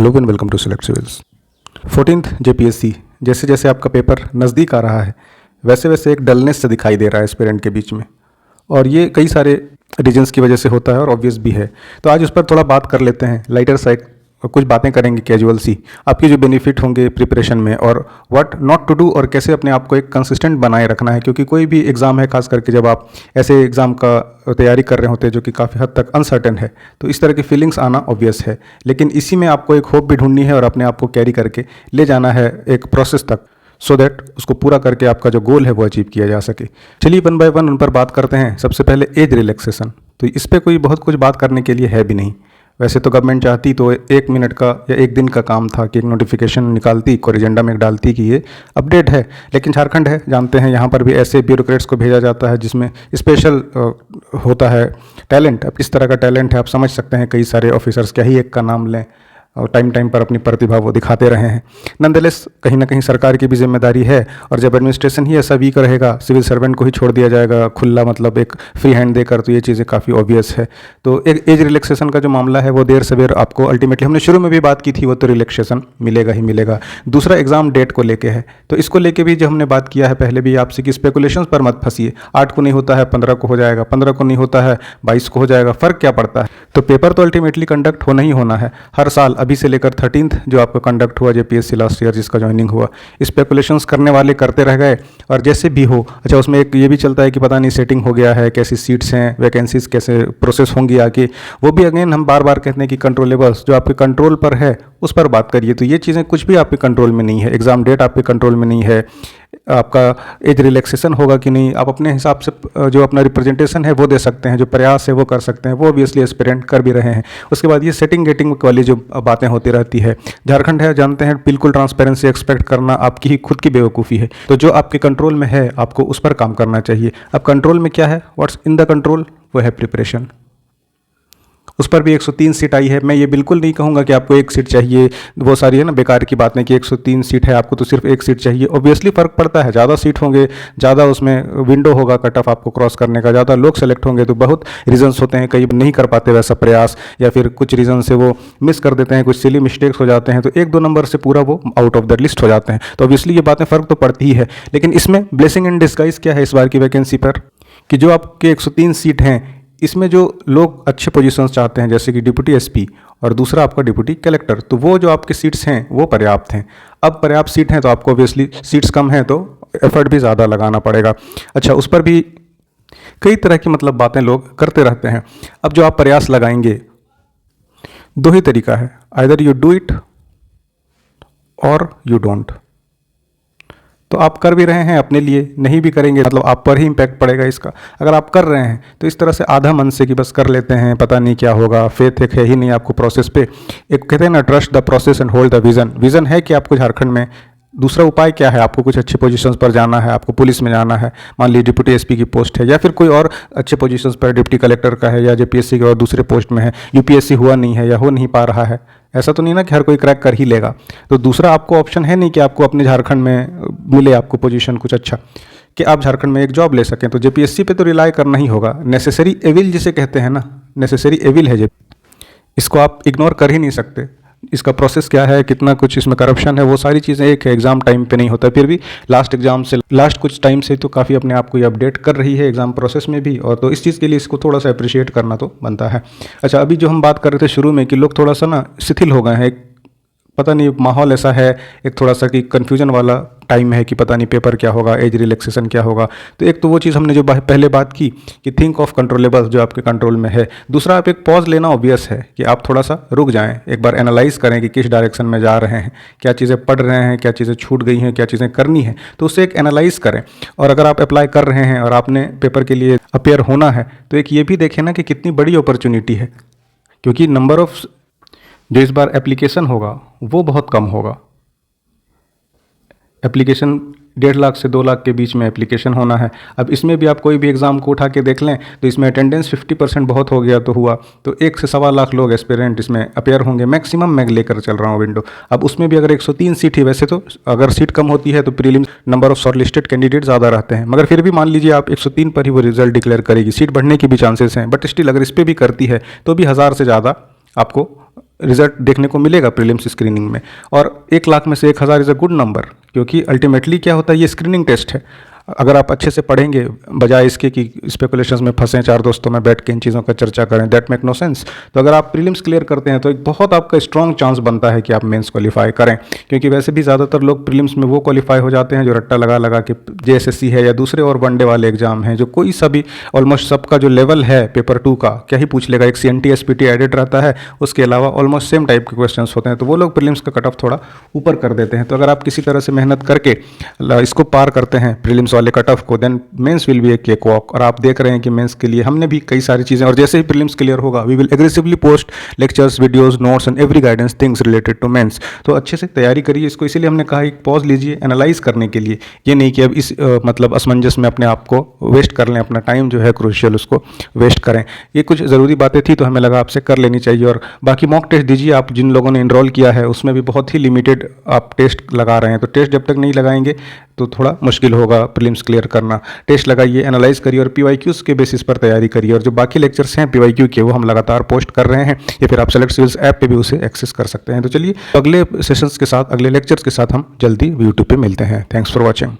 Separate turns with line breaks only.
Hello and welcome to Select Civils. 14th JPSC जैसे जैसे आपका पेपर नज़दीक आ रहा है वैसे वैसे एक डलनेस से दिखाई दे रहा है एस्पिरेंट के बीच में, और ये कई सारे रीजंस की वजह से होता है और ऑब्वियस भी है। तो आज उस पर थोड़ा बात कर लेते हैं, लाइटर साइड कुछ बातें करेंगे कैजुअल सी, आपकी जो बेनिफिट होंगे प्रिपरेशन में और व्हाट नॉट टू डू, और कैसे अपने आप को एक कंसिस्टेंट बनाए रखना है। क्योंकि कोई भी एग्ज़ाम है, खास करके जब आप ऐसे एग्ज़ाम का तैयारी कर रहे होते हैं जो कि काफ़ी हद तक अनसर्टेन है, तो इस तरह की फीलिंग्स आना ऑब्वियस है। लेकिन इसी में आपको एक होप भी ढूंढनी है और अपने आप को कैरी करके ले जाना है एक प्रोसेस तक, सो दैट उसको पूरा करके आपका जो गोल है वो अचीव किया जा सके। चलिए वन बाय वन उन पर बात करते हैं। सबसे पहले एज रिलैक्सेशन, तो इस पर कोई बहुत कुछ बात करने के लिए है भी नहीं। वैसे तो गवर्नमेंट चाहती तो 1 मिनट का या 1 दिन का काम था कि एक नोटिफिकेशन निकालती, कोई एजेंडा में डालती कि ये अपडेट है। लेकिन झारखंड है, जानते हैं, यहाँ पर भी ऐसे ब्यूरोक्रेट्स को भेजा जाता है जिसमें स्पेशल होता है टैलेंट। अब इस तरह का टैलेंट है, आप समझ सकते हैं, कई सारे ऑफिसर्स, क्या ही एक का नाम लें, और टाइम टाइम पर अपनी प्रतिभा वो दिखाते रहे हैं। नंदलेस कहीं ना कहीं सरकार की भी जिम्मेदारी है, और जब एडमिनिस्ट्रेशन ही ऐसा वीक रहेगा, सिविल सर्वेंट को ही छोड़ दिया जाएगा खुला, मतलब एक फ्री हैंड देकर, तो ये चीज़ें काफ़ी ऑब्वियस है। तो एक एज रिलैक्सेशन का जो मामला है वो देर सवेर आपको अल्टीमेटली, हमने शुरू में भी बात की थी, वो तो रिलैक्सेशन मिलेगा ही मिलेगा। दूसरा एग्जाम डेट को लेके है, तो इसको लेके भी जो हमने बात किया है पहले भी आपसे कि स्पेकुलेशंस पर मत फंसिए। 8 को नहीं होता है 15 को हो जाएगा, 15 को नहीं होता है 22 को हो जाएगा, फ़र्क क्या पड़ता है। तो पेपर तो अल्टीमेटली कंडक्ट होना ही होना है हर साल। अभी से लेकर 13th जो आपका कंडक्ट हुआ जेपीएससी लास्ट ईयर, जिसका ज्वाइनिंग हुआ, स्पेकुलेशंस करने वाले करते रह गए, और जैसे भी हो। अच्छा, उसमें एक ये भी चलता है कि पता नहीं सेटिंग हो गया है, कैसी सीट्स हैं, वैकेंसीज कैसे प्रोसेस होंगी आगे, वो भी अगेन हम बार बार कहते हैं कि कंट्रोलेबल्स जो आपके कंट्रोल पर है उस पर बात करिए। तो ये चीज़ें कुछ भी आपके कंट्रोल में नहीं है, एग्ज़ाम डेट आपके कंट्रोल में नहीं है, आपका एज रिलैक्सेशन होगा कि नहीं, आप अपने हिसाब से जो अपना रिप्रेजेंटेशन है वो दे सकते हैं, जो प्रयास है वो कर सकते हैं, वो ऑब्वियसली एस्पिरेंट कर भी रहे हैं। उसके बाद ये सेटिंग गेटिंग वाली जो बातें होती रहती है, झारखंड है, जानते हैं, बिल्कुल ट्रांसपेरेंसी एक्सपेक्ट करना आपकी ही खुद की बेवकूफ़ी है। तो जो आपके कंट्रोल में है आपको उस पर काम करना चाहिए। अब कंट्रोल में क्या है, व्हाट्स इन द कंट्रोल, वो है प्रिपरेशन। उस पर भी 103 सीट आई है। मैं ये बिल्कुल नहीं कहूँगा कि आपको 1 सीट चाहिए, वो सारी है ना बेकार की बातें कि 103 सीट है आपको तो सिर्फ 1 सीट चाहिए। ऑब्वियसली फ़र्क पड़ता है, ज़्यादा सीट होंगे, ज़्यादा उसमें विंडो होगा कट ऑफ आपको क्रॉस करने का, ज़्यादा लोग सेलेक्ट होंगे, तो बहुत रीजंस होते हैं, कई नहीं कर पाते वैसा प्रयास, या फिर कुछ रीज़न से वो मिस कर देते हैं, कुछ सिली मिस्टेक्स हो जाते हैं, तो 1-2 नंबर से पूरा वो आउट ऑफ द लिस्ट हो जाते हैं। तो ऑब्वियसली ये बातें फ़र्क तो पड़ती ही है। लेकिन इसमें ब्लेसिंग इन डिस्गाइज क्या है इस बार की वैकेंसी पर, कि जो आपके 103 सीट हैं इसमें जो लोग अच्छे पोजीशंस चाहते हैं, जैसे कि डिप्टी एसपी और दूसरा आपका डिप्टी कलेक्टर, तो वो जो आपके सीट्स हैं वो पर्याप्त हैं। अब पर्याप्त सीट हैं तो आपको ऑब्वियसली सीट्स कम हैं तो एफर्ट भी ज़्यादा लगाना पड़ेगा। अच्छा, उस पर भी कई तरह की मतलब बातें लोग करते रहते हैं। अब जो आप प्रयास लगाएंगे, 2 ही तरीका है, आइदर यू डू इट और यू डोंट। तो आप कर भी रहे हैं अपने लिए, नहीं भी करेंगे मतलब आप पर ही इम्पैक्ट पड़ेगा इसका। अगर आप कर रहे हैं तो इस तरह से आधा मन से कि बस कर लेते हैं, पता नहीं क्या होगा, फेथ एक है ही नहीं आपको प्रोसेस पे। एक कहते हैं ना, trust the process and hold the vision. Vision है कि आपको झारखंड में, दूसरा उपाय क्या है, आपको कुछ अच्छे पोजीशंस पर जाना है, आपको पुलिस में जाना है, मान लीजिए डिप्टी एसपी की पोस्ट है, या फिर कोई और अच्छे पोजीशंस पर डिप्टी कलेक्टर का है, या जेपीएससी के और दूसरे पोस्ट में है, यूपीएससी हुआ नहीं है या हो नहीं पा रहा है। ऐसा तो नहीं ना कि हर कोई क्रैक कर ही लेगा। तो दूसरा आपको ऑप्शन है नहीं कि आपको अपने झारखंड में मिले आपको पोजीशन कुछ अच्छा, कि आप झारखंड में एक जॉब ले सकें। तो जेपीएससी पे तो रिलाई करना ही होगा। नेसेसरी एविल जिसे कहते हैं ना, नेसेसरी एविल है, इसको आप इग्नोर कर ही नहीं सकते। इसका प्रोसेस क्या है, कितना कुछ इसमें करप्शन है, वो सारी चीज़ें एक है, एग्ज़ाम टाइम पे नहीं होता, फिर भी लास्ट एग्जाम से लास्ट कुछ टाइम से तो काफ़ी अपने आप को ये अपडेट कर रही है एग्ज़ाम प्रोसेस में भी, और तो इस चीज़ के लिए इसको थोड़ा सा अप्रिशिएट करना तो बनता है। अच्छा, अभी जो हम बात कर रहे थे शुरू में कि लोग थोड़ा सा ना शिथिल हो गए हैं, पता नहीं माहौल ऐसा है, एक थोड़ा सा कि कन्फ्यूजन वाला टाइम है कि पता नहीं पेपर क्या होगा, एज रिलैक्सेशन क्या होगा। तो एक तो वो चीज़ हमने जो पहले बात की कि थिंक ऑफ कंट्रोलेबल्स जो आपके कंट्रोल में है। दूसरा, आप एक पॉज लेना ऑब्वियस है कि आप थोड़ा सा रुक जाएं, एक बार एनालाइज करें कि किस डायरेक्शन में जा रहे हैं, क्या चीज़ें पढ़ रहे हैं, क्या चीज़ें छूट गई हैं, क्या चीज़ें करनी है, तो उससे एक एनालाइज करें। और अगर आप अप्लाई कर रहे हैं और आपने पेपर के लिए अपेयर होना है, तो एक ये भी देखें ना कि कितनी बड़ी अपॉर्चुनिटी है, क्योंकि नंबर ऑफ जो इस बार एप्लीकेशन होगा वो बहुत कम होगा। एप्लीकेशन 1.5 लाख से 2 लाख के बीच में एप्लीकेशन होना है। अब इसमें भी आप कोई भी एग्ज़ाम को उठा के देख लें तो इसमें अटेंडेंस 50% बहुत हो गया तो हुआ, तो 1 से 1.25 लाख लोग एस्पिरेंट इसमें अपेयर होंगे, मैक्सिमम मैं लेकर चल रहा हूँ विंडो। अब उसमें भी अगर 103 सीट ही, वैसे तो अगर सीट कम होती है तो prelims number of shortlisted candidate ज़्यादा रहते हैं, मगर फिर भी मान लीजिए आप 103 पर ही वो रिजल्ट डिक्लेयर करेगी, सीट बढ़ने की भी चांसेस हैं, बट स्टिल अगर इस पर भी करती है तो भी 1000 से ज़्यादा आपको रिजल्ट देखने को मिलेगा प्रीलिम्स स्क्रीनिंग में। और 1 लाख में से 1000 इज़ अ गुड नंबर, क्योंकि अल्टीमेटली क्या होता है, ये स्क्रीनिंग टेस्ट है। अगर आप अच्छे से पढ़ेंगे बजाय इसके कि स्पेकुलेशंस में फंसें, 4 दोस्तों में बैठ के इन चीज़ों का चर्चा करें, दैट मेक नो सेंस। तो अगर आप प्रीलिम्स क्लियर करते हैं तो एक बहुत आपका स्ट्रॉन्ग चांस बनता है कि आप मेंस क्वालिफाई करें, क्योंकि वैसे भी ज़्यादातर लोग प्रीलिम्स में वो क्वालिफाई हो जाते हैं जो रट्टा लगा लगा के जेएसएससी है या दूसरे और वनडे वाले एग्जाम हैं, जो कोई सा भी ऑलमोस्ट सबका जो लेवल है पेपर 2 का क्या ही पूछ लेगा, एक CNT SPT एडिट रहता है, उसके अलावा ऑलमोस्ट सेम टाइप के क्वेश्चंस होते हैं, तो वो लोग प्रीलिम्स का कट ऑफ थोड़ा ऊपर कर देते हैं। तो अगर आप किसी तरह से मेहनत करके इसको पार करते हैं प्रीलिम्स वाले कट ऑफ को, then mains will be a cake walk. और आप देख रहे हैं कि मेंस के लिए हमने भी कई सारी चीज़ें, और जैसे ही प्रीलिम्स क्लियर होगा we will aggressively post lectures, videos, notes and every guidance things related to mains. तो अच्छे से तैयारी करिए इसको, इसीलिए हमने कहा एक पॉज लीजिए एनालाइज करने के लिए, ये नहीं कि अब इस मतलब असमंजस में अपने आप को वेस्ट कर लें, अपना टाइम जो है क्रूशियल उसको वेस्ट करें। ये कुछ ज़रूरी बातें थी तो हमें लगा आपसे कर लेनी चाहिए। और बाकी मॉक टेस्ट दीजिए, आप जिन लोगों ने इनरोल किया है उसमें भी बहुत ही लिमिटेड आप टेस्ट लगा रहे हैं, तो टेस्ट जब तक नहीं लगाएंगे तो थोड़ा मुश्किल होगा प्रीलिम्स क्लियर करना। टेस्ट लगाइए, एनालाइज करिए और PYQs के बेसिस पर तैयारी करिए। और जो बाकी लेक्चर्स हैं PYQ के वो हम लगातार पोस्ट कर रहे हैं, या फिर आप सेलेक्ट सिविल्स ऐप पे भी उसे एक्सेस कर सकते हैं। तो चलिए अगले सेशंस के साथ, अगले लेक्चर्स के साथ हम जल्दी YouTube पे मिलते हैं। Thanks for watching.